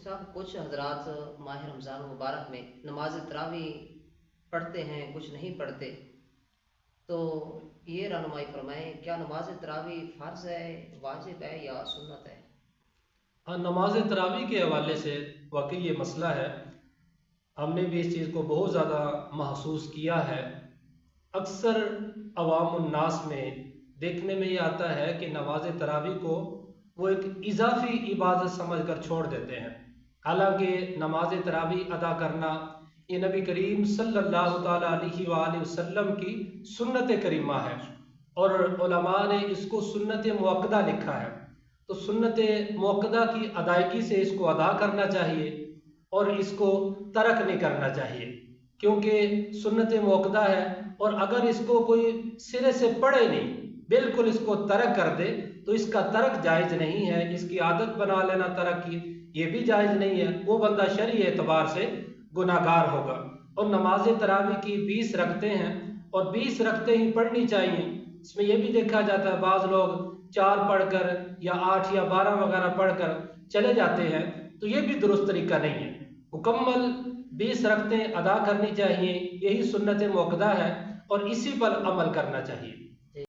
صاحب کچھ حضرات ماہ رمضان مبارک میں نماز تراویح پڑھتے ہیں، کچھ نہیں پڑھتے، تو یہ رہنمائی فرمائیں کیا نماز تراویح فرض ہے، واجب ہے یا سنت ہے؟ ہاں، نماز تراویح کے حوالے سے واقعی یہ مسئلہ ہے۔ ہم نے بھی اس چیز کو بہت زیادہ محسوس کیا ہے۔ اکثر عوام الناس میں دیکھنے میں یہ آتا ہے کہ نماز تراویح کو وہ ایک اضافی عبادت سمجھ کر چھوڑ دیتے ہیں، حالانکہ نماز تراویح ادا کرنا یہ نبی کریم صلی اللہ تعالیٰ علیہ وآلہ وسلم کی سنت کریمہ ہے، اور علماء نے اس کو سنت مؤکدہ لکھا ہے۔ تو سنت مؤکدہ کی ادائیگی سے اس کو ادا کرنا چاہیے اور اس کو ترک نہیں کرنا چاہیے، کیونکہ سنت مؤکدہ ہے، اور اگر اس کو کوئی سرے سے پڑھے نہیں، بالکل اس کو ترک کر دے تو اس کا ترک جائز نہیں ہے۔ اس کی عادت بنا لینا ترک کی یہ بھی جائز نہیں ہے، وہ بندہ شرعی اعتبار سے گناہ گار ہوگا۔ اور نماز تراویح کی 20 رکعتیں ہیں، اور 20 رکعتیں ہی پڑھنی چاہیے۔ اس میں یہ بھی دیکھا جاتا ہے بعض لوگ 4 پڑھ کر یا 8 یا 12 وغیرہ پڑھ کر چلے جاتے ہیں، تو یہ بھی درست طریقہ نہیں ہے۔ مکمل 20 رکعتیں ادا کرنی چاہیے، یہی سنت مؤکدہ ہے اور اسی پر عمل کرنا چاہیے۔